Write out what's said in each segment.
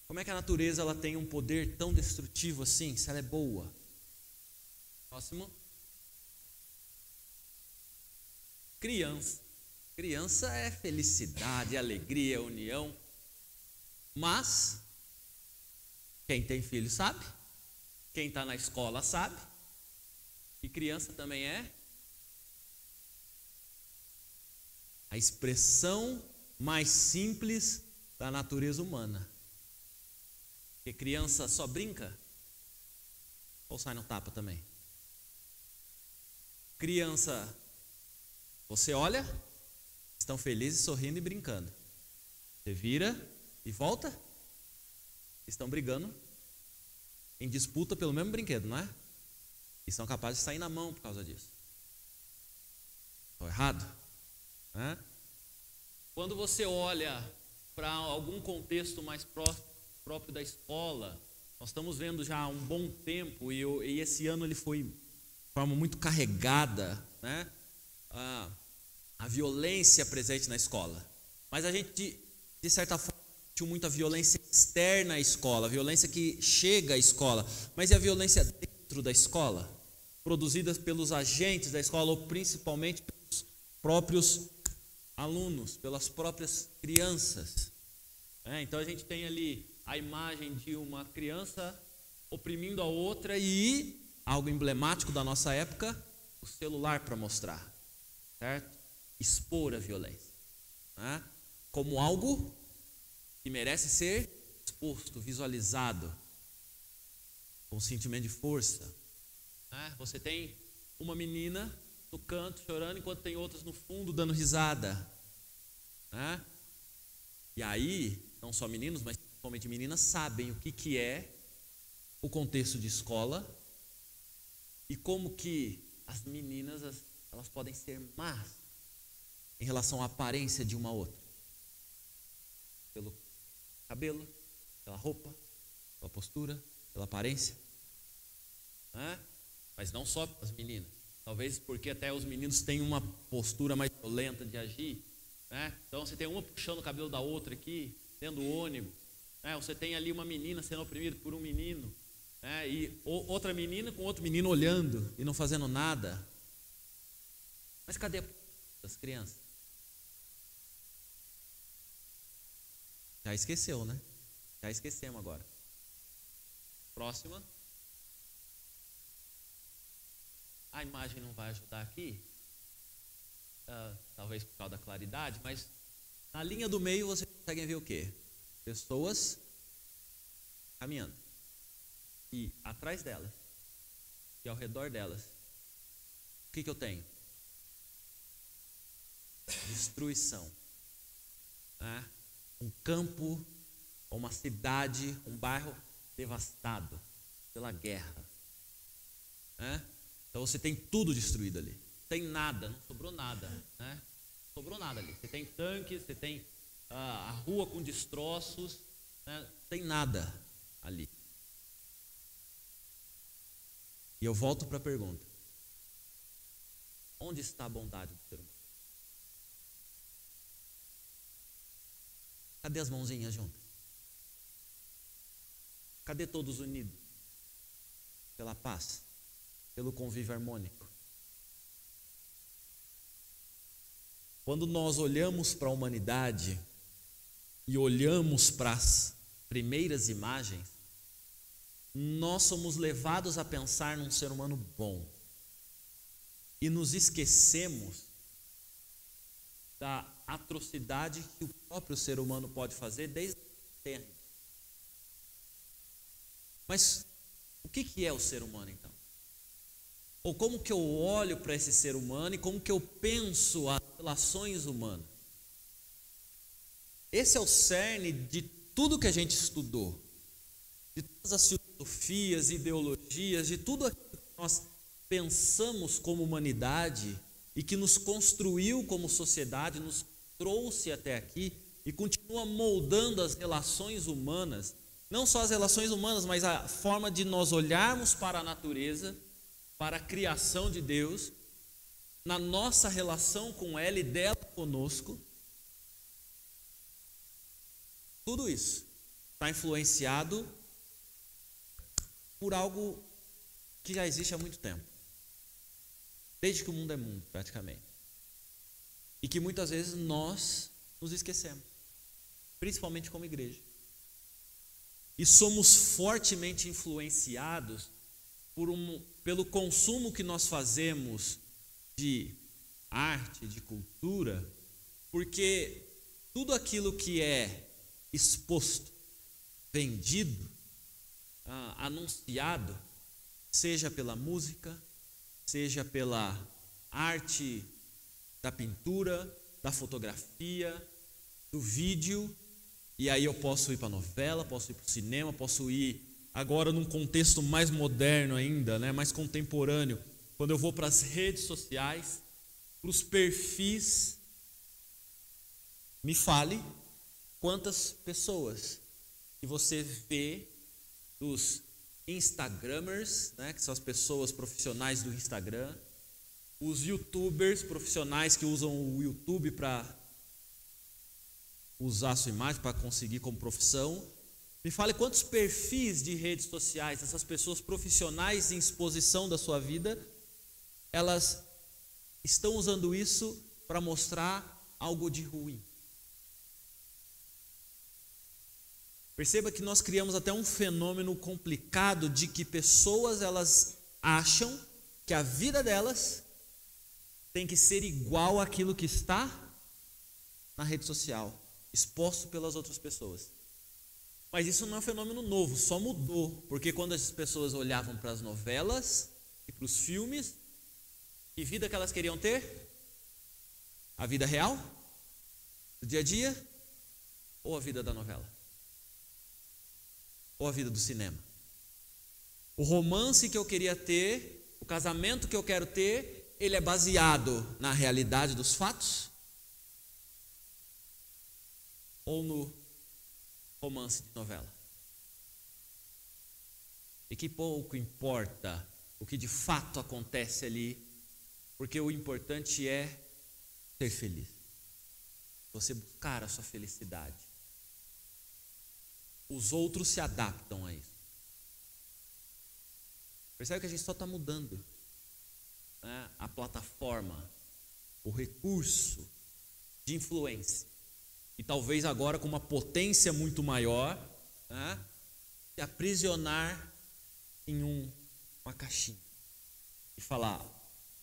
Como é que a natureza ela tem um poder tão destrutivo assim, se ela é boa? Próximo. Criança. Criança é felicidade, alegria, união. Mas quem tem filho sabe, quem está na escola sabe, e criança também é a expressão mais simples da natureza humana. Porque criança só brinca ou sai no tapa também? Criança, você olha, estão felizes, sorrindo e brincando. Você vira e volta, estão brigando em disputa pelo mesmo brinquedo, não é? E são capazes de sair na mão por causa disso. Estou errado? Né? Quando você olha para algum contexto mais próprio da escola, nós estamos vendo já há um bom tempo, e esse ano ele foi de forma muito carregada, né? A violência presente na escola. Mas a gente, de certa forma, sentiu muita violência externa à escola, a violência que chega à escola. Mas e a violência dentro da escola? Produzida pelos agentes da escola, ou principalmente pelos próprios alunos, pelas próprias crianças. Então a gente tem ali a imagem de uma criança oprimindo a outra e, algo emblemático da nossa época, o celular para mostrar, certo? Expor a violência, né? Como algo que merece ser exposto, visualizado, com sentimento de força. Você tem uma menina no canto chorando, enquanto tem outras no fundo dando risada. E aí, não só meninos, mas principalmente meninas, sabem o que é o contexto de escola e como que as meninas elas podem ser más em relação à aparência de uma outra. Pelo cabelo, pela roupa, pela postura, pela aparência. Mas não só as meninas. Talvez porque até os meninos têm uma postura mais violenta de agir. Então você tem uma puxando o cabelo da outra aqui, dentro do ônibus. Você tem ali uma menina sendo oprimida por um menino. E outra menina com outro menino olhando e não fazendo nada. Mas cadê as crianças? Já esqueceu, né? Já esquecemos agora. Próxima. A imagem não vai ajudar aqui, talvez por causa da claridade, mas na linha do meio você consegue ver o quê? Pessoas caminhando. E atrás delas, e ao redor delas, o que eu tenho? Destruição. Um campo, uma cidade, um bairro devastado pela guerra. Então você tem tudo destruído ali. Não tem nada, não sobrou nada. Não sobrou nada ali. Você tem tanques, você tem a rua com destroços, não tem nada ali. E eu volto para a pergunta: onde está a bondade do ser humano? Cadê as mãozinhas juntas? Cadê todos unidos? Pela paz, pelo convívio harmônico. Quando nós olhamos para a humanidade e olhamos para as primeiras imagens, nós somos levados a pensar num ser humano bom e nos esquecemos da atrocidade que o próprio ser humano pode fazer desde a terra. Mas o que é o ser humano então? Ou como que eu olho para esse ser humano e como que eu penso as relações humanas? Esse é o cerne de tudo que a gente estudou, de todas as filosofias, ideologias, de tudo aquilo que nós pensamos como humanidade e que nos construiu como sociedade, nos trouxe até aqui e continua moldando as relações humanas, não só as relações humanas, mas a forma de nós olharmos para a natureza, para a criação de Deus, na nossa relação com ela e dela conosco. Tudo isso está está influenciado por algo que já existe há muito tempo. Desde que o mundo é mundo, praticamente. E que muitas vezes nós nos esquecemos. Principalmente como igreja. E somos fortemente influenciados pelo consumo que nós fazemos de arte, de cultura, porque tudo aquilo que é exposto, vendido, anunciado, seja pela música, seja pela arte da pintura, da fotografia, do vídeo, e aí eu posso ir para a novela, posso ir para o cinema, posso ir agora num contexto mais moderno ainda, né, mais contemporâneo, quando eu vou para as redes sociais, para os perfis. Me fale quantas pessoas que você vê dos Instagramers, né, que são as pessoas profissionais do Instagram, os YouTubers profissionais que usam o YouTube para usar a sua imagem, para conseguir como profissão. Me fale quantos perfis de redes sociais, essas pessoas profissionais em exposição da sua vida, elas estão usando isso para mostrar algo de ruim. Perceba que nós criamos até um fenômeno complicado de que pessoas, elas acham que a vida delas tem que ser igual àquilo que está na rede social, exposto pelas outras pessoas. Mas isso não é um fenômeno novo, só mudou, porque quando as pessoas olhavam para as novelas e para os filmes, que vida que elas queriam ter? A vida real? Do dia a dia? Ou a vida da novela? Ou a vida do cinema? O romance que eu queria ter, o casamento que eu quero ter, ele é baseado na realidade dos fatos? Ou no romance de novela? E que pouco importa o que de fato acontece ali, porque o importante é ser feliz. Você buscar a sua felicidade. Os outros se adaptam a isso. Percebe que a gente só está mudando, né, a plataforma, o recurso de influência. E talvez agora com uma potência muito maior, né, se aprisionar em uma caixinha. E falar,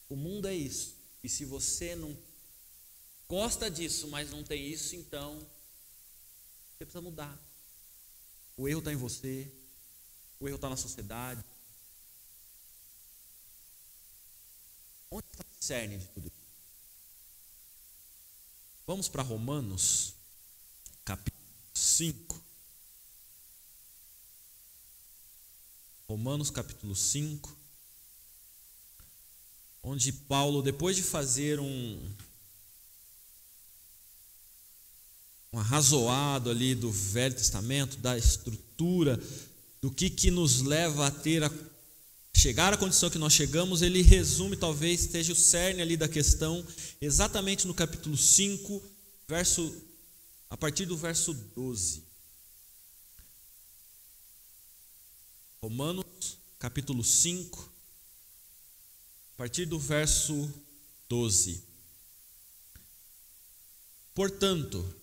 o mundo é isso. E se você não gosta disso, mas não tem isso, então você precisa mudar. O erro está em você, o erro está na sociedade. Onde está o cerne de tudo isso? Vamos para Romanos, capítulo 5. Romanos, capítulo 5. Onde Paulo, depois de fazer um arrazoado ali do Velho Testamento, da estrutura, do que nos leva a ter chegar à condição que nós chegamos, ele resume, talvez esteja o cerne ali da questão, exatamente no capítulo 5, a partir do verso 12. Romanos, capítulo 5, a partir do verso 12. Portanto,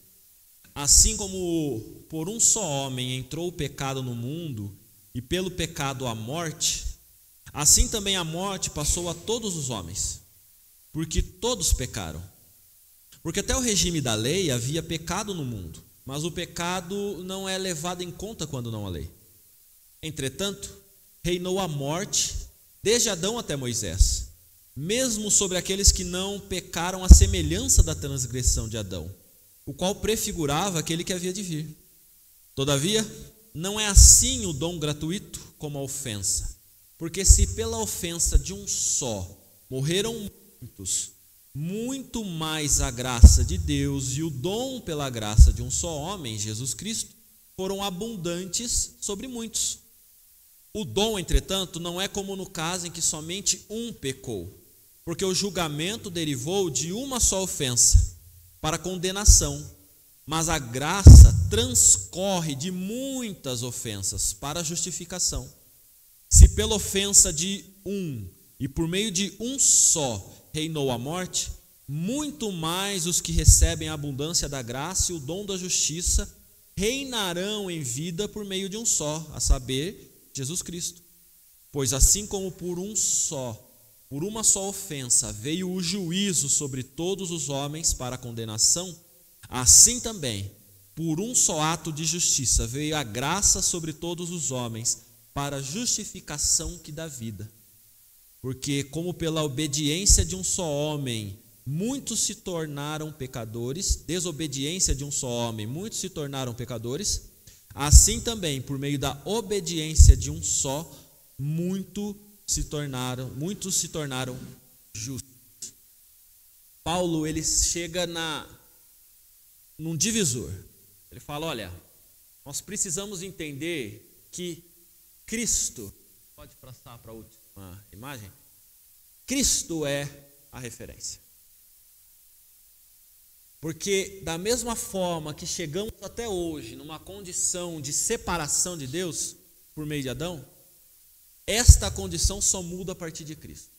assim como por um só homem entrou o pecado no mundo, e pelo pecado a morte, assim também a morte passou a todos os homens, porque todos pecaram. Porque até o regime da lei havia pecado no mundo, mas o pecado não é levado em conta quando não há lei. Entretanto, reinou a morte desde Adão até Moisés, mesmo sobre aqueles que não pecaram à semelhança da transgressão de Adão, o qual prefigurava aquele que havia de vir. Todavia, não é assim o dom gratuito como a ofensa. Porque se pela ofensa de um só morreram muitos, muito mais a graça de Deus e o dom pela graça de um só homem, Jesus Cristo, foram abundantes sobre muitos. O dom, entretanto, não é como no caso em que somente um pecou, porque o julgamento derivou de uma só ofensa, para condenação, mas a graça transcorre de muitas ofensas para a justificação. Se pela ofensa de um e por meio de um só reinou a morte, muito mais os que recebem a abundância da graça e o dom da justiça reinarão em vida por meio de um só, a saber, Jesus Cristo. Pois assim como por uma só ofensa veio o juízo sobre todos os homens para a condenação, assim também, por um só ato de justiça veio a graça sobre todos os homens para a justificação que dá vida. Porque como pela obediência de um só homem muitos se tornaram pecadores, desobediência de um só homem muitos se tornaram pecadores, assim também por meio da obediência de um só muitos se tornaram justos. Paulo, ele chega num divisor. Ele fala, olha, nós precisamos entender que Cristo, pode passar para a última imagem, Cristo é a referência. Porque da mesma forma que chegamos até hoje numa condição de separação de Deus por meio de Adão, esta condição só muda a partir de Cristo.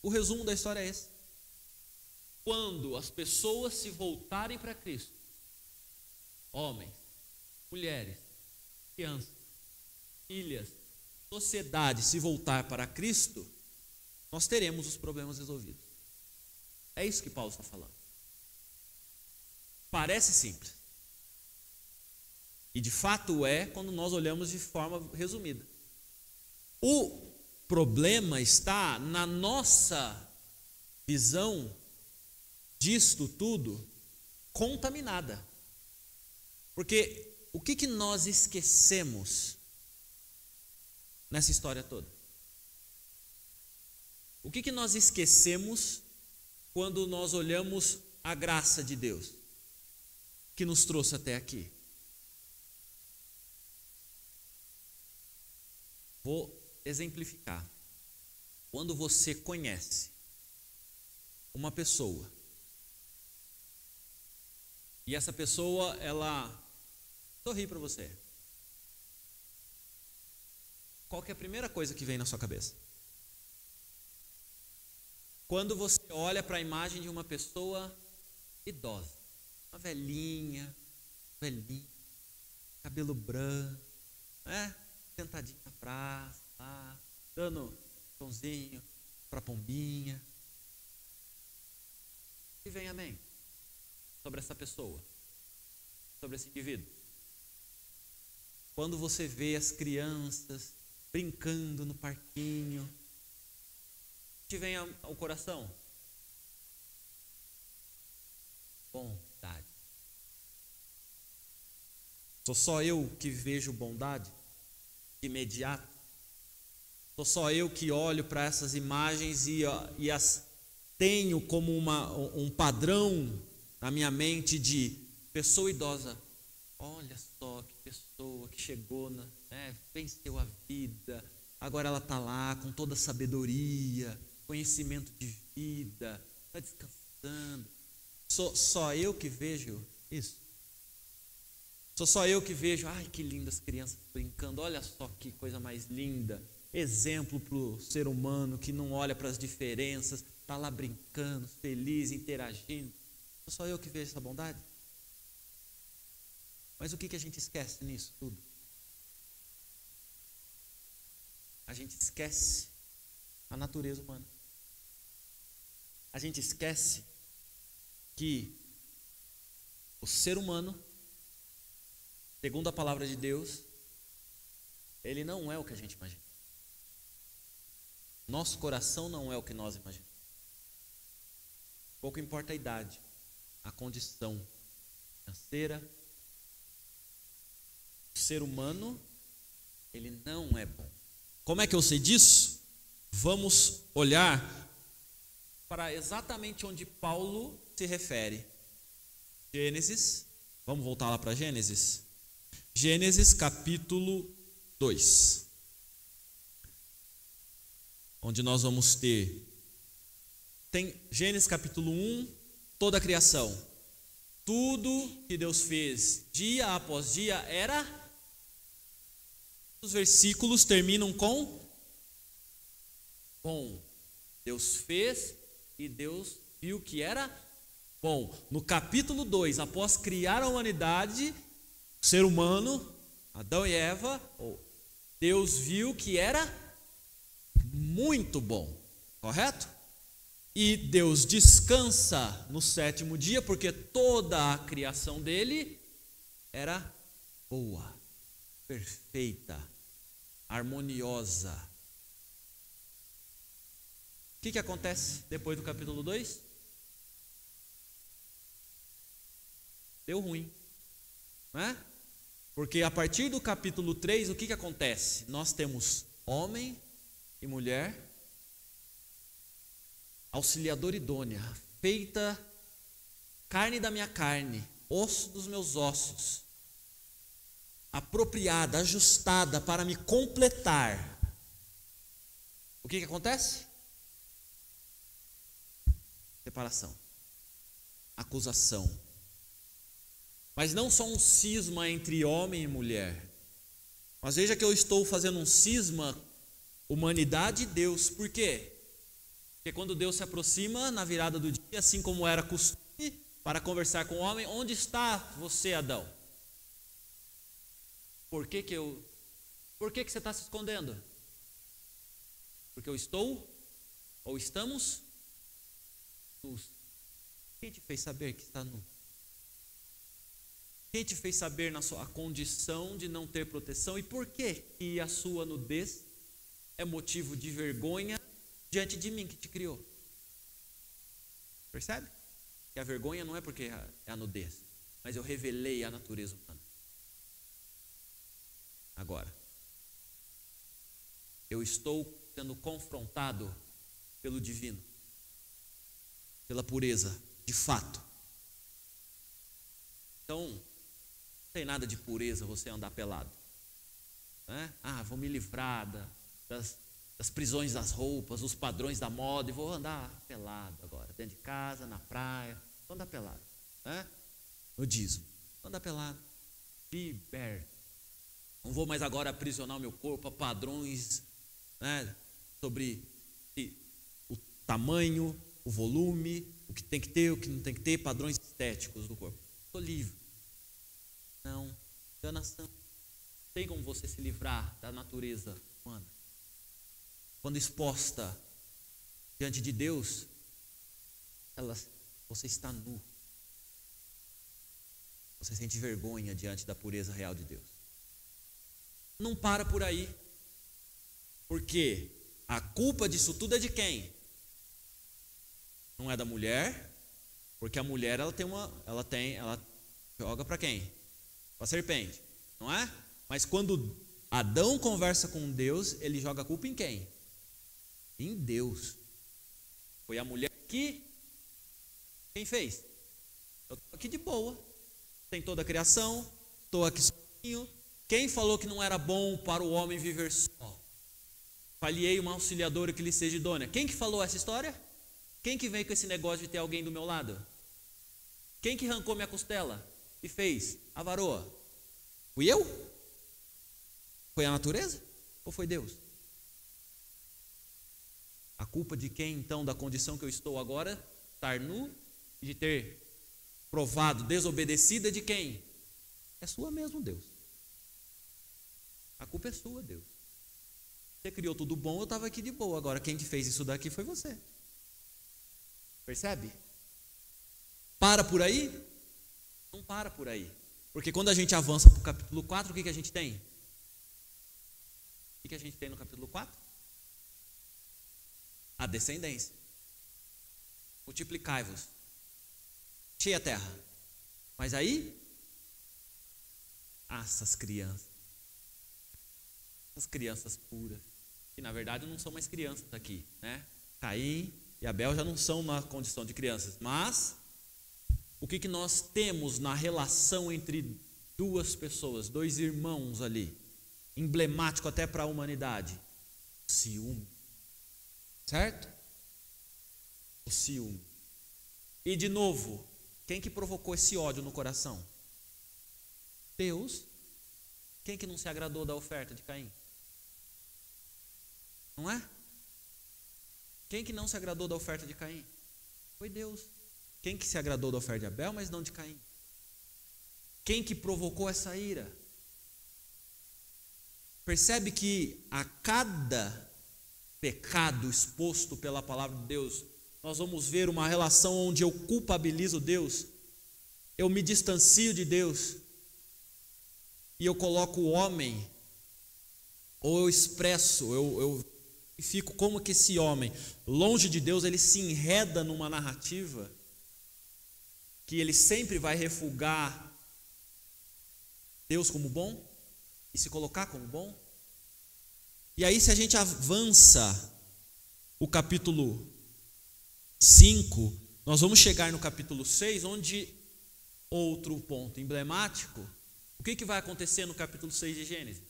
O resumo da história é esse. Quando as pessoas se voltarem para Cristo, homens, mulheres, crianças, filhas, sociedade se voltar para Cristo, nós teremos os problemas resolvidos. É isso que Paulo está falando. Parece simples. E de fato é quando nós olhamos de forma resumida. O problema está na nossa visão disto tudo contaminada. Porque o que nós esquecemos nessa história toda? O que nós esquecemos quando nós olhamos a graça de Deus que nos trouxe até aqui? Vou exemplificar. Quando você conhece uma pessoa e essa pessoa, ela sorri para você, qual que é a primeira coisa que vem na sua cabeça? Quando você olha para a imagem de uma pessoa idosa, uma velhinha, cabelo branco, sentadinho na praça, dando pãozinho para a pombinha. E vem amém sobre essa pessoa, sobre esse indivíduo. Quando você vê as crianças brincando no parquinho, te vem ao coração? Bondade. Sou só eu que vejo bondade imediata? Sou só eu que olho para essas imagens e as tenho como um padrão na minha mente de pessoa idosa? Olha só que pessoa que chegou, venceu a vida, agora ela está lá com toda a sabedoria, conhecimento de vida, está descansando. Sou só eu que vejo isso? Sou só eu que vejo, ai que lindas crianças brincando, olha só que coisa mais linda. Exemplo para o ser humano que não olha para as diferenças, está lá brincando, feliz, interagindo. Sou só eu que vejo essa bondade? Mas o que a gente esquece nisso tudo? A gente esquece a natureza humana. A gente esquece que o ser humano, segundo a palavra de Deus, ele não é o que a gente imagina. Nosso coração não é o que nós imaginamos. Pouco importa a idade, a condição financeira. O ser humano, ele não é bom. Como é que eu sei disso? Vamos olhar para exatamente onde Paulo se refere. Gênesis, vamos voltar lá para Gênesis? Gênesis capítulo 2. Onde nós vamos ter, tem Gênesis capítulo 1, toda a criação. Tudo que Deus fez dia após dia era. Os versículos terminam com bom. Deus fez e Deus viu que era bom. No capítulo 2, após criar a humanidade, o ser humano, Adão e Eva, Deus viu que era muito bom, correto? E Deus descansa no sétimo dia, porque toda a criação dele era boa, perfeita, harmoniosa. O que acontece depois do capítulo 2? Deu ruim, não é? Porque a partir do capítulo 3, o que acontece? Nós temos homem e mulher, auxiliadora idônea, feita carne da minha carne, osso dos meus ossos, apropriada, ajustada para me completar. O que acontece? Separação, acusação. Mas não só um cisma entre homem e mulher. Mas veja que eu estou fazendo um cisma humanidade e Deus. Por quê? Porque quando Deus se aproxima na virada do dia, assim como era costume, para conversar com o homem, onde está você, Adão? Por que você está se escondendo? Porque eu estou, ou estamos, nus. Quem te fez saber que está nu? Quem te fez saber na sua condição de não ter proteção? E por que a sua nudez é motivo de vergonha diante de mim que te criou? Percebe? Que a vergonha não é porque é a nudez, mas eu revelei a natureza humana. Agora, eu estou sendo confrontado pelo divino, pela pureza, de fato. Então, não tem nada de pureza você andar pelado, né? Vou me livrar das prisões das roupas, os padrões da moda, e vou andar pelado agora, dentro de casa, na praia, vou andar pelado, né? No dízimo, vou andar pelado, liberto. Não vou mais agora aprisionar o meu corpo a padrões, né, sobre o tamanho, o volume, o que tem que ter, o que não tem que ter, padrões estéticos do corpo. Estou livre. Não, enganação. Tem como você se livrar da natureza humana? Quando exposta diante de Deus, você está nu. Você sente vergonha diante da pureza real de Deus. Não para por aí, porque a culpa disso tudo é de quem? Não é da mulher, porque a mulher ela joga para quem? Para a serpente, não é? Mas quando Adão conversa com Deus, ele joga a culpa em quem? Em Deus. Foi a mulher que quem fez? Eu estou aqui de boa, tem toda a criação, estou aqui sozinho. Quem falou que não era bom para o homem viver só? Falhei uma auxiliadora que lhe seja idônea. Quem que falou essa história? Quem que veio com esse negócio de ter alguém do meu lado? Quem que arrancou minha costela e fez a varoa? Fui eu? Foi a natureza? Ou foi Deus? A culpa de quem então, da condição que eu estou agora, estar nu, de ter provado, desobedecida, de quem? É sua mesmo, Deus. A culpa é sua, Deus. Você criou tudo bom, eu estava aqui de boa. Agora quem que fez isso daqui foi você. Percebe? Para por aí? Não para por aí. Porque quando a gente avança para o capítulo 4, o que a gente tem? O que a gente tem no capítulo 4? A descendência. Multiplicai-vos. Cheia a terra. Mas aí, essas crianças. As crianças puras, que na verdade não são mais crianças aqui, né? Caim e Abel já não são na condição de crianças, mas o que nós temos na relação entre duas pessoas, dois irmãos ali, emblemático até para a humanidade? O ciúme, certo? O ciúme. E de novo, Quem que provocou esse ódio no coração? Deus. Quem que não se agradou da oferta de Caim? Não é? Quem que não se agradou da oferta de Caim? Foi Deus. Quem que se agradou da oferta de Abel, mas não de Caim? Quem que provocou essa ira? Percebe que a cada pecado exposto pela palavra de Deus, nós vamos ver uma relação onde eu culpabilizo Deus, eu me distancio de Deus, e eu coloco o homem, ou eu expresso, eu fico como que esse homem, longe de Deus, ele se enreda numa narrativa que ele sempre vai refugar Deus como bom e se colocar como bom. E aí, se a gente avança o capítulo 5, nós vamos chegar no capítulo 6, onde outro ponto emblemático. O que vai acontecer no capítulo 6 de Gênesis?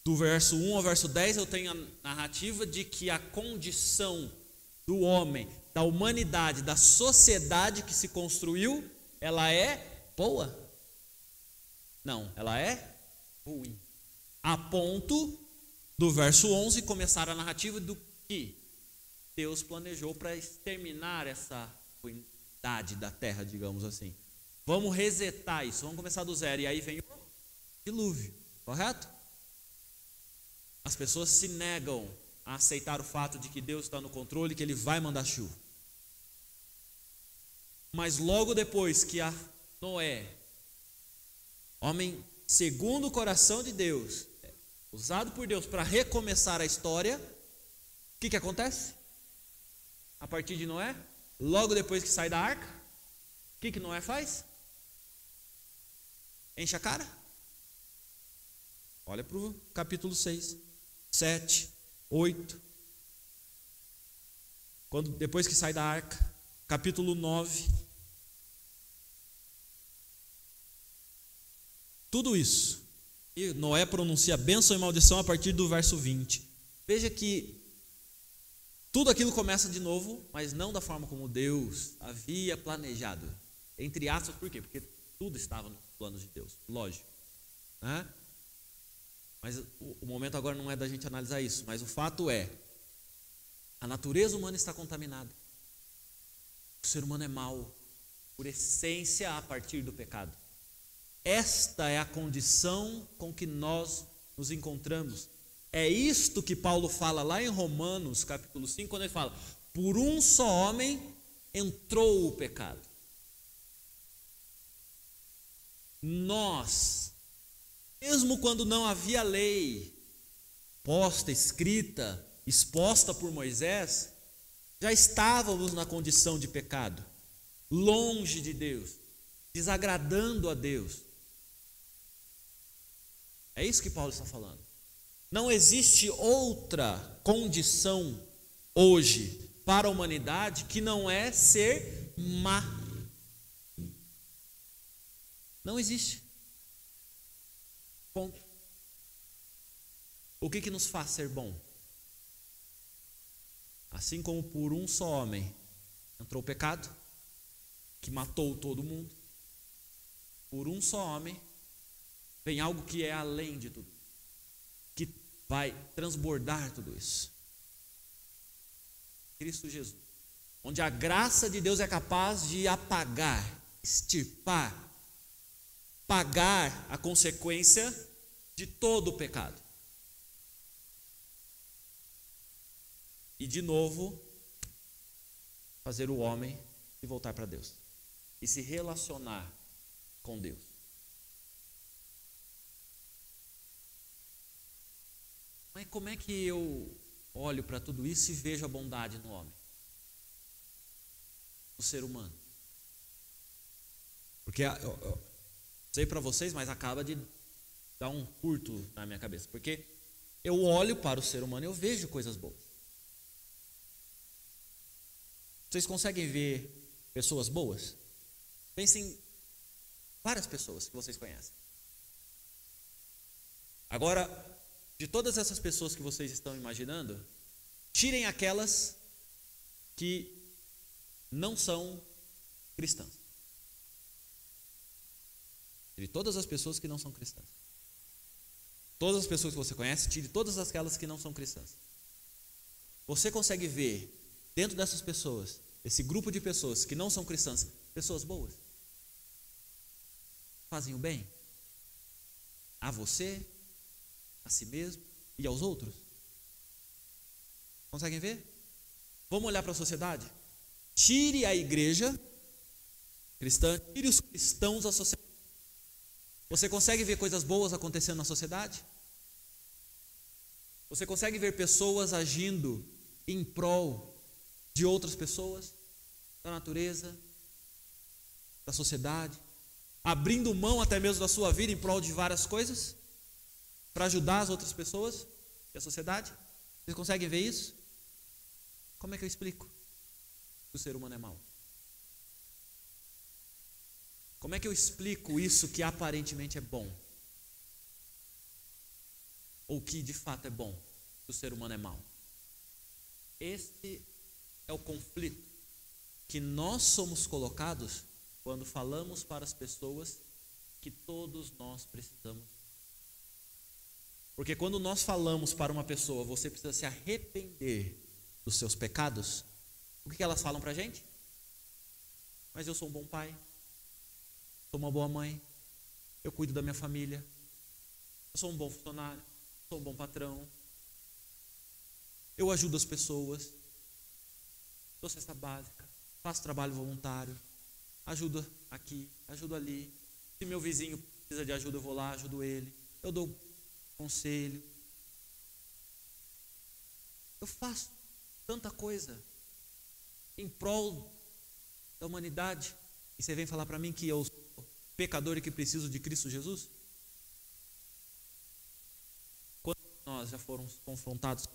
Do verso 1 ao verso 10, eu tenho a narrativa de que a condição do homem, da humanidade, da sociedade que se construiu, ela é boa? Não, ela é ruim. A ponto do verso 11 começar a narrativa do que Deus planejou para exterminar essa ruindade da terra, digamos assim. Vamos resetar isso, vamos começar do zero. E aí vem o dilúvio, correto? As pessoas se negam a aceitar o fato de que Deus está no controle e que Ele vai mandar chuva. Mas logo depois que a Noé, homem segundo o coração de Deus, usado por Deus para recomeçar a história, o que acontece? A partir de Noé, logo depois que sai da arca, o que Noé faz? Enche a cara? Olha para o capítulo 6, 7, 8. Depois que sai da arca, capítulo 9. Tudo isso. E Noé pronuncia bênção e maldição a partir do verso 20. Veja que tudo aquilo começa de novo, mas não da forma como Deus havia planejado. Entre aspas, por quê? Porque tudo estava nos planos de Deus, lógico, né? Mas o momento agora não é da gente analisar isso, mas o fato é, a natureza humana está contaminada. O ser humano é mau, por essência, a partir do pecado. Esta é a condição com que nós nos encontramos. É isto que Paulo fala lá em Romanos, capítulo 5, quando ele fala: por um só homem entrou o pecado. Nós, mesmo quando não havia lei posta, escrita, exposta por Moisés, já estávamos na condição de pecado, longe de Deus, desagradando a Deus. É isso que Paulo está falando. Não existe outra condição hoje para a humanidade que não é ser má. Não existe. Ponto. O que nos faz ser bom? Assim como por um só homem entrou o pecado, que matou todo mundo, por um só homem vem algo que é além de tudo, que vai transbordar tudo isso. Cristo Jesus, onde a graça de Deus é capaz de apagar, extirpar, pagar a consequência de todo o pecado. E de novo, fazer o homem se voltar para Deus e se relacionar com Deus. Mas como é que eu olho para tudo isso e vejo a bondade no homem, no ser humano? Porque eu sei para vocês, mas acaba de dar um curto na minha cabeça, porque eu olho para o ser humano e eu vejo coisas boas. Vocês conseguem ver pessoas boas? Pensem em várias pessoas que vocês conhecem. Agora, de todas essas pessoas que vocês estão imaginando, tirem aquelas que não são cristãs. Tire todas as pessoas que não são cristãs. Todas as pessoas que você conhece, tire todas aquelas que não são cristãs. Você consegue ver dentro dessas pessoas, esse grupo de pessoas que não são cristãs, pessoas boas? Fazem o bem? A você, a si mesmo e aos outros? Conseguem ver? Vamos olhar para a sociedade? Tire a igreja cristã, tire os cristãos da sociedade. Você consegue ver coisas boas acontecendo na sociedade? Você consegue ver pessoas agindo em prol de outras pessoas, da natureza, da sociedade, abrindo mão até mesmo da sua vida em prol de várias coisas, para ajudar as outras pessoas e a sociedade? Vocês conseguem ver isso? Como é que eu explico que o ser humano é mau? Como é que eu explico isso que aparentemente é bom? Ou que de fato é bom, que o ser humano é mau? Esse é o conflito que nós somos colocados quando falamos para as pessoas que todos nós precisamos. Porque quando nós falamos para uma pessoa, você precisa se arrepender dos seus pecados, o que elas falam para a gente? Mas eu sou um bom pai, sou uma boa mãe, eu cuido da minha família, eu sou um bom funcionário, sou um bom patrão, eu ajudo as pessoas, dou cesta básica, faço trabalho voluntário, ajudo aqui, ajudo ali. Se meu vizinho precisa de ajuda, eu vou lá, ajudo ele, eu dou conselho. Eu faço tanta coisa em prol da humanidade. E você vem falar para mim que eu sou pecador e que preciso de Cristo Jesus? Quando nós já fomos confrontados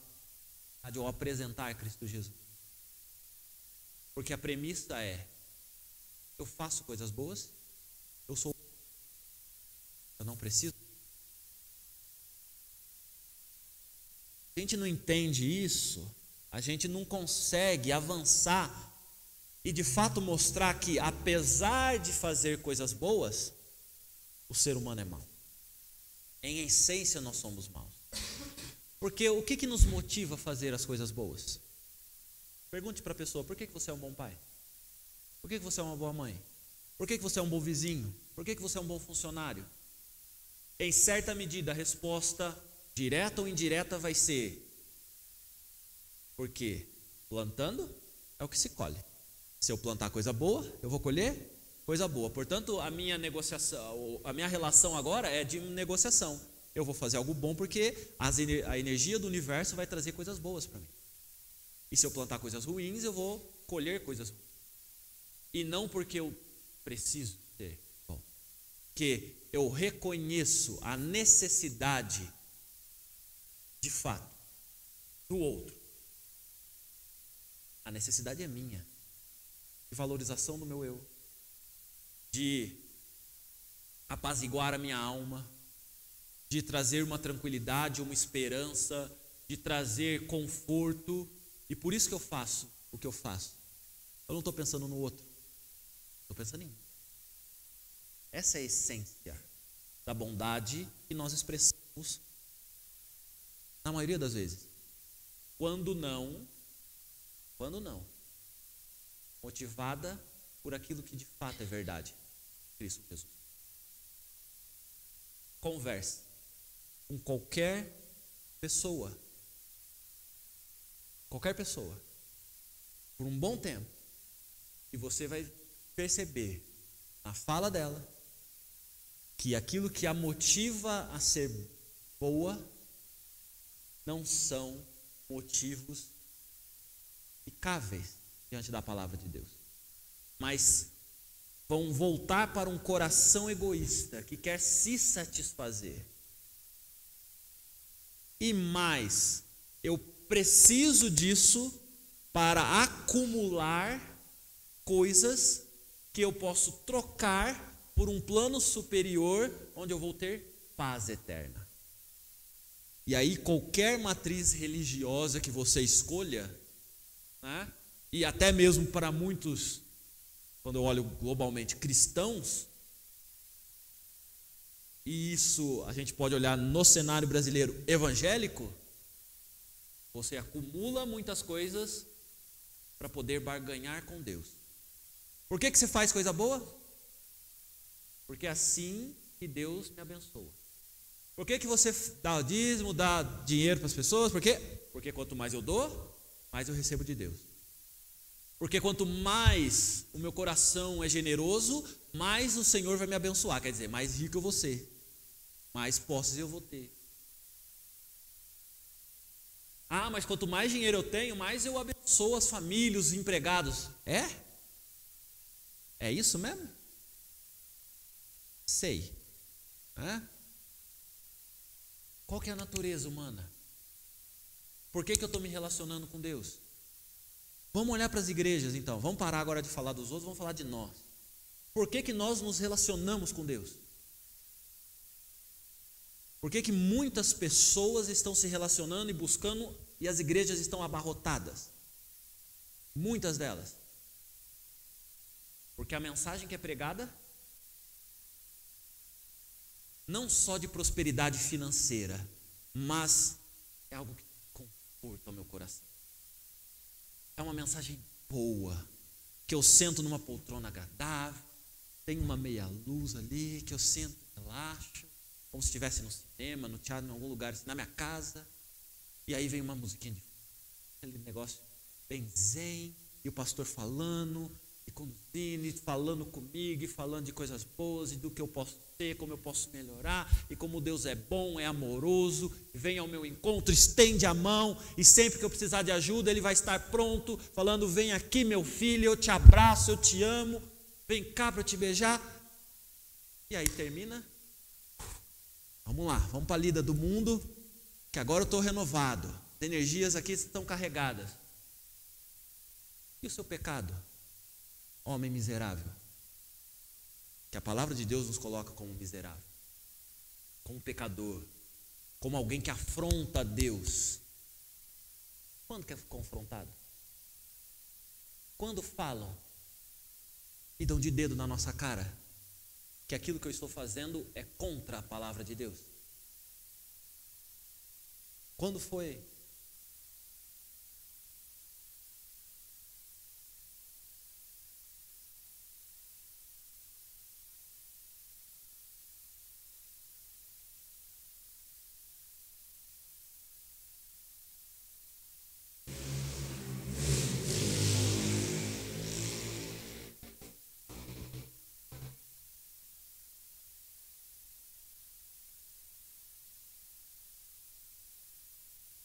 ao apresentar Cristo Jesus? Porque a premissa é: eu faço coisas boas, eu não preciso. A gente não entende isso, a gente não consegue avançar e de fato mostrar que, apesar de fazer coisas boas, o ser humano é mau. Em essência nós somos maus. Porque o que nos motiva a fazer as coisas boas? Pergunte para a pessoa: por que você é um bom pai? Por que você é uma boa mãe? Por que você é um bom vizinho? Por que você é um bom funcionário? Em certa medida a resposta, direta ou indireta, vai ser: porque plantando é o que se colhe. Se eu plantar coisa boa, eu vou colher coisa boa. Portanto, a minha negociação, a minha relação agora é de negociação. Eu vou fazer algo bom porque a energia do universo vai trazer coisas boas para mim. E se eu plantar coisas ruins, eu vou colher coisas ruins. E não porque eu preciso ser bom. Porque eu reconheço a necessidade, de fato, do outro. A necessidade é minha. De valorização do meu eu. De apaziguar a minha alma. De trazer uma tranquilidade, uma esperança. De trazer conforto. E por isso que eu faço o que eu faço. Eu não estou pensando no outro. Estou pensando em mim. Essa é a essência da bondade que nós expressamos na maioria das vezes. Quando não, motivada por aquilo que de fato é verdade, Cristo Jesus. Converse com qualquer pessoa, por um bom tempo, e você vai perceber na fala dela que aquilo que a motiva a ser boa não são motivos ficáveis diante da palavra de Deus, mas vão voltar para um coração egoísta que quer se satisfazer. E mais, eu preciso disso para acumular coisas que eu posso trocar por um plano superior, onde eu vou ter paz eterna. E aí qualquer matriz religiosa que você escolha, né, e até mesmo para muitos quando eu olho globalmente, cristãos, e isso a gente pode olhar no cenário brasileiro evangélico, você acumula muitas coisas para poder barganhar com Deus. Por que você faz coisa boa? Porque é assim que Deus me abençoa. Por que você dá o dízimo, dá dinheiro para as pessoas? Por quê? Porque quanto mais eu dou, mais eu recebo de Deus. Porque quanto mais o meu coração é generoso, mais o Senhor vai me abençoar. Quer dizer, mais rico eu vou ser, mais posses eu vou ter. Ah, mas quanto mais dinheiro eu tenho, mais eu abençoo as famílias, os empregados. É? É isso mesmo? Sei. Qual que é a natureza humana? Por que eu estou me relacionando com Deus? Vamos olhar para as igrejas então. Vamos parar agora de falar dos outros, vamos falar de nós. Por que nós nos relacionamos com Deus? Por que muitas pessoas estão se relacionando e buscando e as igrejas estão abarrotadas? Muitas delas. Porque a mensagem que é pregada não só de prosperidade financeira, mas é algo que conforta o meu coração. É uma mensagem boa, que eu sento numa poltrona agradável, tem uma meia luz ali, que eu sento e relaxo, como se estivesse no cinema, no teatro, em algum lugar, assim, na minha casa, e aí vem uma musiquinha de aquele negócio bem zen, e o pastor falando, e conduzindo, e falando comigo, e falando de coisas boas, e do que eu posso ser, como eu posso melhorar, e como Deus é bom, é amoroso, vem ao meu encontro, estende a mão, e sempre que eu precisar de ajuda, Ele vai estar pronto, falando, vem aqui meu filho, eu te abraço, eu te amo, vem cá para eu te beijar, e aí termina, vamos lá, vamos para a lida do mundo, que agora eu estou renovado, as energias aqui estão carregadas. E o seu pecado? Homem miserável, que a palavra de Deus nos coloca como miserável, como pecador, como alguém que afronta Deus. Quando que é confrontado? Quando falam e dão de dedo na nossa cara que aquilo que eu estou fazendo é contra a palavra de Deus? Quando foi?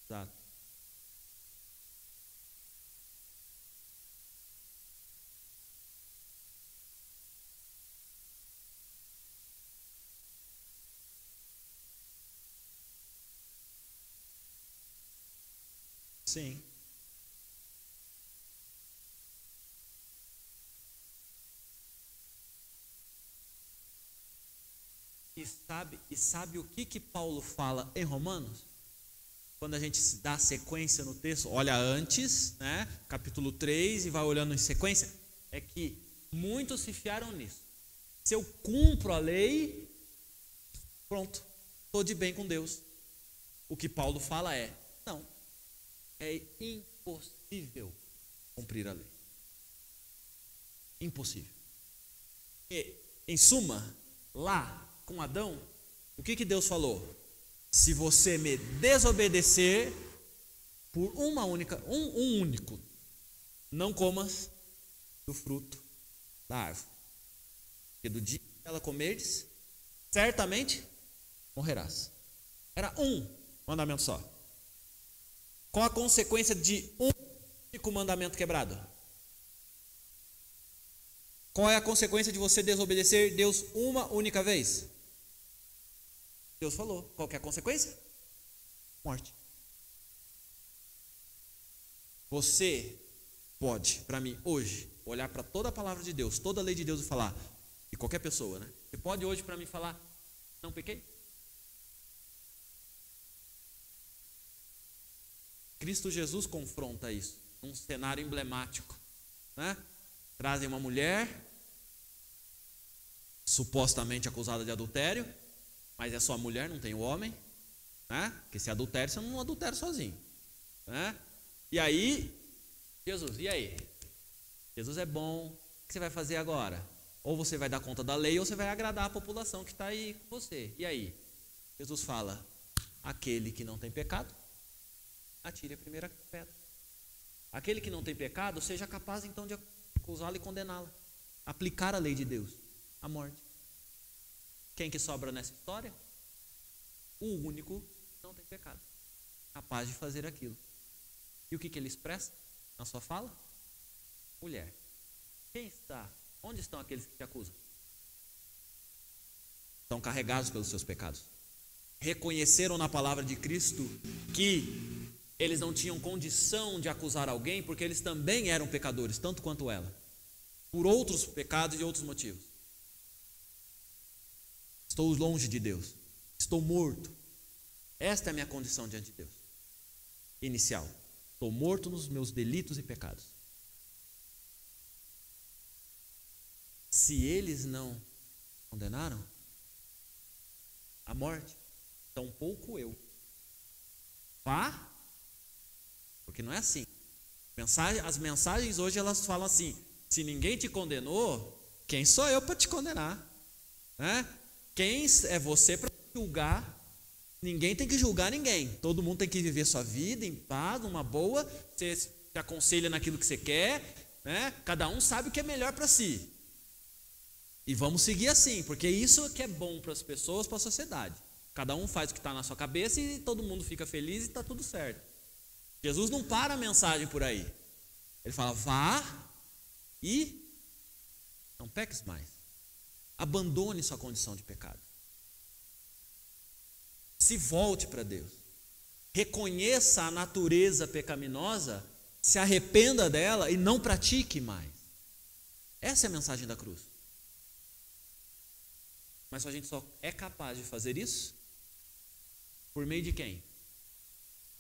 Exato. Sim. E sabe o que Paulo fala em Romanos? Quando a gente dá sequência no texto, olha antes, né, capítulo 3, e vai olhando em sequência, é que muitos se fiaram nisso. Se eu cumpro a lei, pronto, estou de bem com Deus. O que Paulo fala é, não, é impossível cumprir a lei. Impossível. E, em suma, lá com Adão, o que Deus falou? Se você me desobedecer por um único, não comas do fruto da árvore. Porque do dia que ela comerdes, certamente morrerás. Era um mandamento só. Qual a consequência de um único mandamento quebrado? Qual é a consequência de você desobedecer Deus uma única vez? Deus falou. Qual que é a consequência? Morte. Você pode, para mim, hoje, olhar para toda a palavra de Deus, toda a lei de Deus e falar, e qualquer pessoa, né? Você pode hoje para mim falar, não pequei? Cristo Jesus confronta isso, num cenário emblemático, né? Trazem uma mulher, supostamente acusada de adultério, mas é só a mulher, não tem o homem, né? Porque se adultério, você não adultera sozinho, né? E aí, Jesus, e aí? Jesus é bom, o que você vai fazer agora? Ou você vai dar conta da lei, ou você vai agradar a população que está aí com você. E aí? Jesus fala, aquele que não tem pecado, atire a primeira pedra. Aquele que não tem pecado, seja capaz então de acusá-la e condená-la. Aplicar a lei de Deus, a morte. Quem que sobra nessa história? O único que não tem pecado, capaz de fazer aquilo. E o que ele expressa na sua fala? Mulher, quem está? Onde estão aqueles que te acusam? Estão carregados pelos seus pecados. Reconheceram na palavra de Cristo que eles não tinham condição de acusar alguém, porque eles também eram pecadores, tanto quanto ela, por outros pecados e outros motivos. Estou longe de Deus, estou morto. Esta é a minha condição diante de Deus. Inicial, estou morto nos meus delitos e pecados. Se eles não condenaram a morte, tampouco eu. Vá, porque não é assim. As mensagens hoje elas falam assim: se ninguém te condenou, quem sou eu para te condenar? Né? Quem é você para julgar? Ninguém tem que julgar ninguém. Todo mundo tem que viver sua vida em paz, numa boa. Você se aconselha naquilo que você quer, né? Cada um sabe o que é melhor para si. E vamos seguir assim, porque isso que é bom para as pessoas, para a sociedade. Cada um faz o que está na sua cabeça e todo mundo fica feliz e está tudo certo. Jesus não para a mensagem por aí. Ele fala, vá e não peques mais. Abandone sua condição de pecado. Se volte para Deus. Reconheça a natureza pecaminosa, se arrependa dela e não pratique mais. Essa é a mensagem da cruz. Mas a gente só é capaz de fazer isso por meio de quem?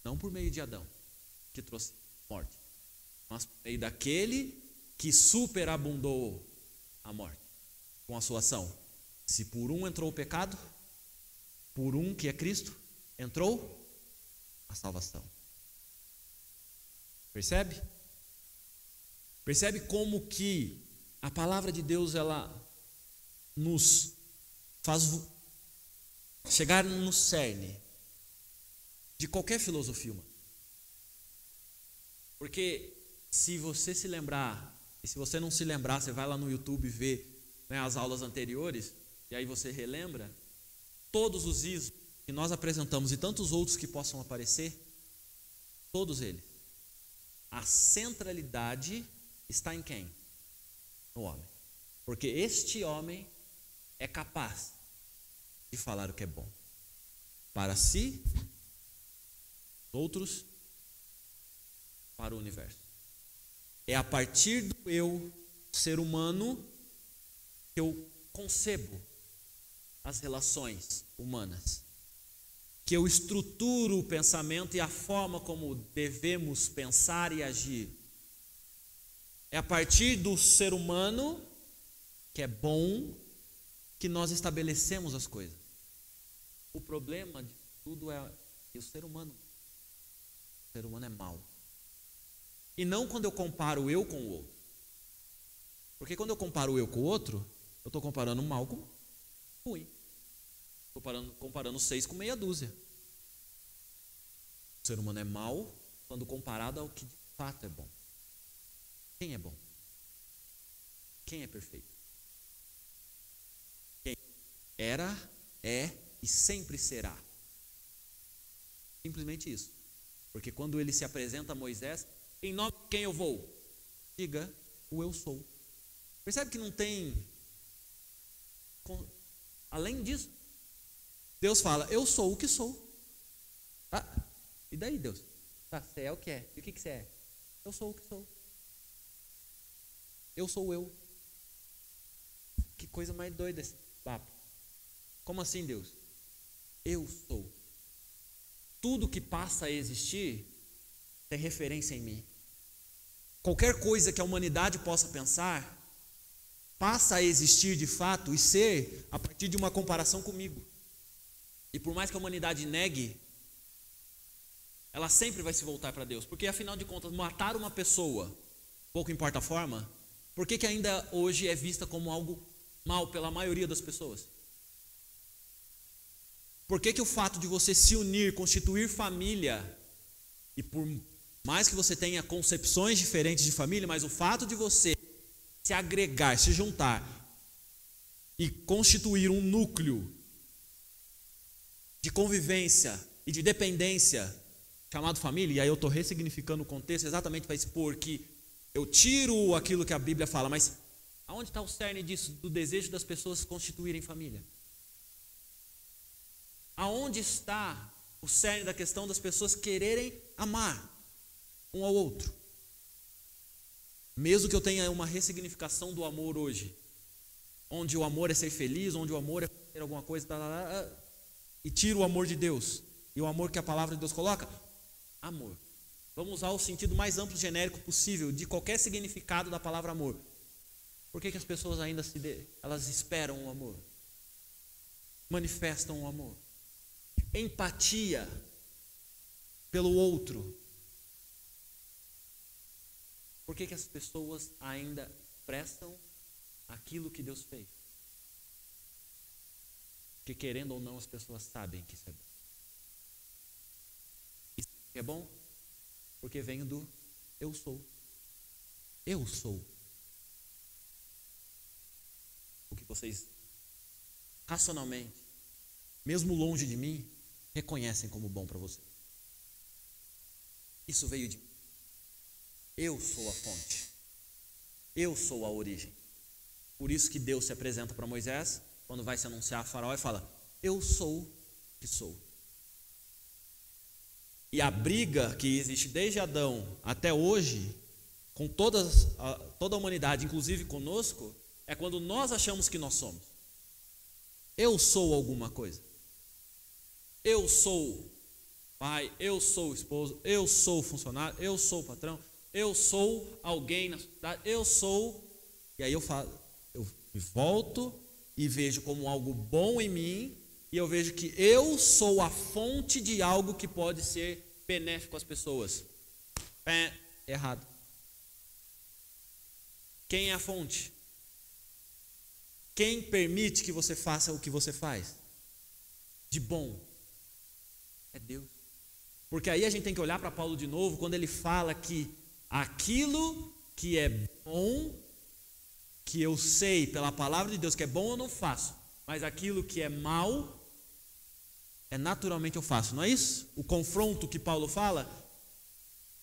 Não por meio de Adão, que trouxe morte, mas por meio daquele que superabundou a morte com a sua ação. Se por um entrou o pecado, por um que é Cristo, entrou a salvação. Percebe? Percebe como que a palavra de Deus ela nos faz chegar no cerne de qualquer filosofia humana. Porque se você se lembrar, e se você não se lembrar, você vai lá no YouTube ver, né, as aulas anteriores, e aí você relembra, todos os ismos que nós apresentamos e tantos outros que possam aparecer, todos eles, a centralidade está em quem? No homem. Porque este homem é capaz de falar o que é bom para si, outros, para o universo. É a partir do eu, ser humano, que eu concebo as relações humanas, que eu estruturo o pensamento e a forma como devemos pensar e agir. É a partir do ser humano, que é bom, que nós estabelecemos as coisas. O problema de tudo é que o ser humano é mau. E não quando eu comparo eu com o outro. Porque quando eu comparo o eu com o outro, eu estou comparando o mal com o ruim. Estou comparando 6 com meia dúzia. O ser humano é mau quando comparado ao que de fato é bom. Quem é bom? Quem é perfeito? Quem era, é e sempre será. Simplesmente isso. Porque quando ele se apresenta a Moisés, em nome de quem eu vou? Diga, o eu sou. Percebe que não tem... Além disso, Deus fala, eu sou o que sou. Ah, e daí Deus? Tá, você é o que é. E o que você é? Eu sou o que sou. Eu sou eu. Que coisa mais doida esse papo. Como assim, Deus? Eu sou. Tudo que passa a existir tem referência em mim. qualquer coisa que a humanidade possa pensar, passa a existir de fato e ser a partir de uma comparação comigo. E por mais que a humanidade negue, ela sempre vai se voltar para Deus. Porque afinal de contas, matar uma pessoa, pouco importa a forma, por que ainda hoje é vista como algo mal pela maioria das pessoas? Por que o fato de você se unir, constituir família, e por mais que você tenha concepções diferentes de família, mas o fato de você se agregar, se juntar e constituir um núcleo de convivência e de dependência chamado família, e aí eu estou ressignificando o contexto exatamente para expor que eu tiro aquilo que a Bíblia fala, mas aonde está o cerne disso, do desejo das pessoas constituírem família? Aonde está o cerne da questão das pessoas quererem amar um ao outro? Mesmo que eu tenha uma ressignificação do amor hoje, onde o amor é ser feliz, onde o amor é ter alguma coisa, e tiro o amor de Deus, e o amor que a palavra de Deus coloca, amor. Vamos usar o sentido mais amplo e genérico possível de qualquer significado da palavra amor. Por que as pessoas ainda elas esperam o amor? Manifestam o amor. Empatia pelo outro. Por que as pessoas ainda expressam aquilo que Deus fez? Porque querendo ou não, as pessoas sabem que isso é bom. Isso é bom porque vem do eu sou. Eu sou. O que vocês racionalmente, mesmo longe de mim, reconhecem como bom para vocês. Isso veio de mim. Eu sou a fonte. Eu sou a origem. Por isso que Deus se apresenta para Moisés, quando vai se anunciar a Faraó, e fala: eu sou que sou. E a briga que existe desde Adão até hoje, com toda a humanidade, inclusive conosco, é quando nós achamos que nós somos. Eu sou alguma coisa. Eu sou pai, eu sou esposo, eu sou funcionário, eu sou patrão, eu sou alguém na sociedade, eu sou. E aí eu me volto e vejo como algo bom em mim, e eu vejo que eu sou a fonte de algo que pode ser benéfico às pessoas. Errado. Quem é a fonte? Quem permite que você faça o que você faz de bom? É Deus. Porque aí a gente tem que olhar para Paulo de novo, quando ele fala que aquilo que é bom, que eu sei pela palavra de Deus que é bom, eu não faço, mas aquilo que é mal, naturalmente eu faço, não é isso? O confronto que Paulo fala,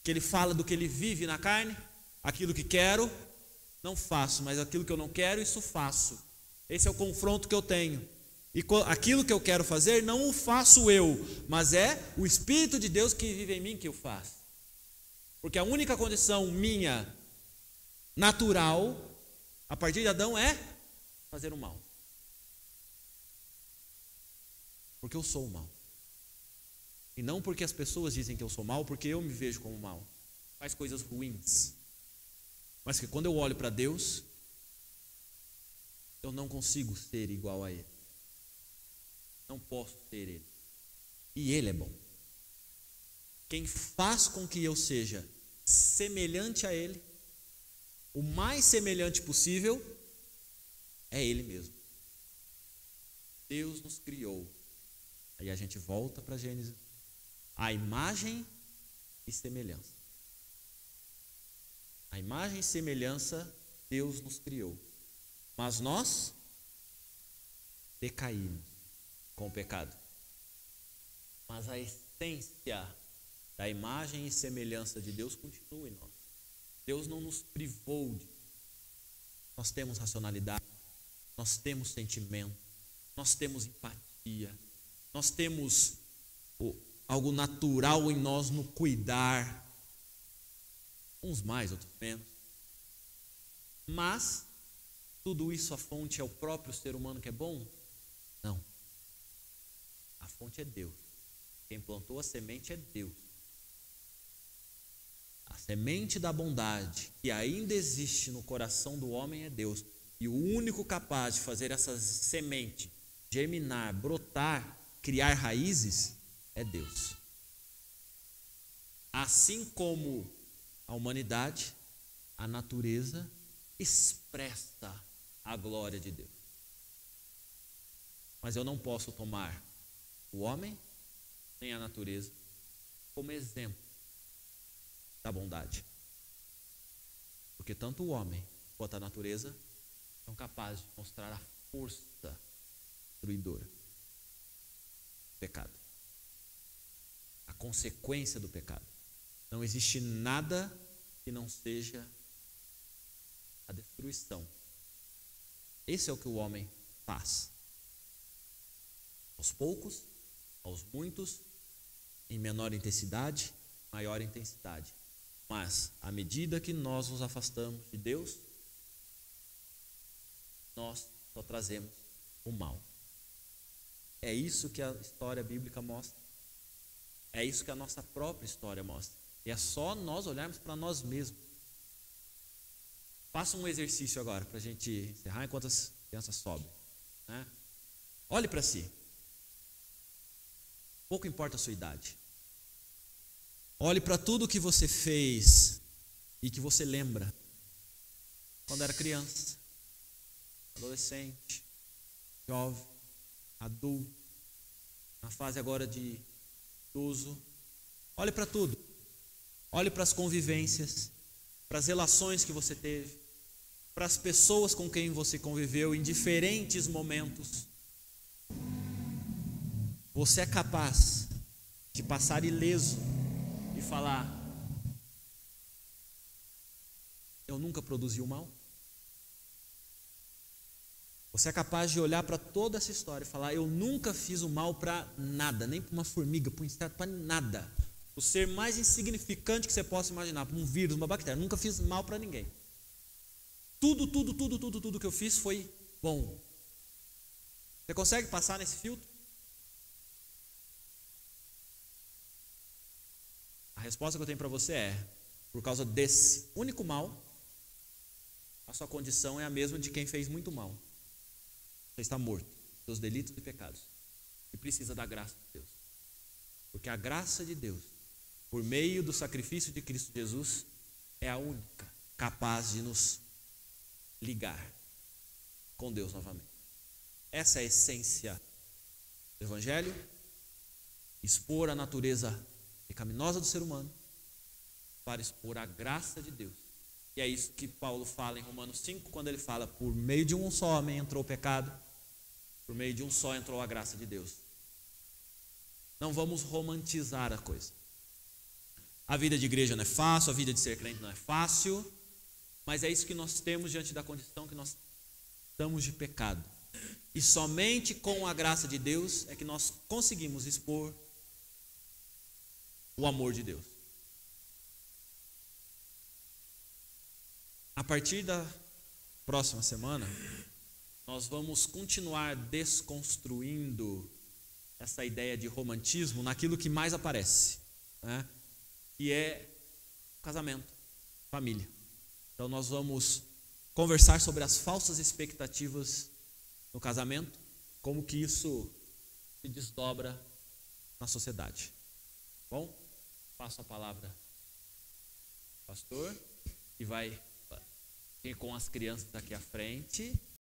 que ele fala do que ele vive na carne, aquilo que quero, não faço, mas aquilo que eu não quero, isso faço. Esse é o confronto que eu tenho. E aquilo que eu quero fazer, não o faço eu, mas é o Espírito de Deus que vive em mim que eu faço. Porque a única condição minha, natural, a partir de Adão, é fazer o mal. Porque eu sou o mal. E não porque as pessoas dizem que eu sou mal, porque eu me vejo como mal. Faz coisas ruins. Mas que quando eu olho para Deus, eu não consigo ser igual a Ele. Não posso ser Ele. E Ele é bom. Quem faz com que eu seja semelhante a Ele, o mais semelhante possível, é Ele mesmo. Deus nos criou. Aí a gente volta para Gênesis. A imagem e semelhança. A imagem e semelhança Deus nos criou. Mas nós decaímos com o pecado. Mas a essência da imagem e semelhança de Deus continua em nós. Deus não nos privou de. Nós temos racionalidade, nós temos sentimento, nós temos empatia, nós temos algo natural em nós no cuidar, uns mais, outros menos. Mas tudo isso, a fonte é o próprio ser humano que é bom? Não. A fonte é Deus. Quem plantou a semente é Deus. A semente da bondade que ainda existe no coração do homem é Deus. E o único capaz de fazer essa semente germinar, brotar, criar raízes é Deus. Assim como a humanidade, a natureza expressa a glória de Deus. Mas eu não posso tomar o homem nem a natureza como exemplo da bondade. Porque tanto o homem quanto a natureza são capazes de mostrar a força destruidora do pecado. A consequência do pecado. Não existe nada que não seja a destruição. Esse é o que o homem faz. Aos poucos, aos muitos, em menor intensidade, maior intensidade. Mas, à medida que nós nos afastamos de Deus, nós só trazemos o mal. É isso que a história bíblica mostra. É isso que a nossa própria história mostra. E é só nós olharmos para nós mesmos. Faça um exercício agora para a gente encerrar enquanto as crianças sobem. Né? Olhe para si. Pouco importa a sua idade. Olhe para tudo que você fez e que você lembra quando era criança, adolescente, jovem, adulto, na fase agora de idoso. Olhe para tudo. Olhe para as convivências, para as relações que você teve, para as pessoas com quem você conviveu em diferentes momentos. Você é capaz de passar ileso e falar: eu nunca produzi o mal? Você é capaz de olhar para toda essa história e falar: eu nunca fiz o mal para nada, nem para uma formiga, para um inseto, para nada. O ser mais insignificante que você possa imaginar, para um vírus, uma bactéria, nunca fiz mal para ninguém. Tudo que eu fiz foi bom. Você consegue passar nesse filtro? A resposta que eu tenho para você é: por causa desse único mal, a sua condição é a mesma de quem fez muito mal. Você está morto, seus delitos e pecados, e precisa da graça de Deus. Porque a graça de Deus, por meio do sacrifício de Cristo Jesus, é a única capaz de nos ligar com Deus novamente. Essa é a essência do Evangelho: expor a natureza pecaminosa do ser humano para expor a graça de Deus. E é isso que Paulo fala em Romanos 5, quando ele fala: por meio de um só homem entrou o pecado, por meio de um só entrou a graça de Deus. Não vamos romantizar a coisa. A vida de igreja não é fácil, a vida de ser crente não é fácil, mas é isso que nós temos diante da condição que nós estamos de pecado. E somente com a graça de Deus é que nós conseguimos expor o amor de Deus. A partir da próxima semana, nós vamos continuar desconstruindo essa ideia de romantismo naquilo que mais aparece, né? Que é casamento, família. Então nós vamos conversar sobre as falsas expectativas no casamento, como que isso se desdobra na sociedade. Bom, passo a palavra ao pastor, que vai ir com as crianças aqui à frente.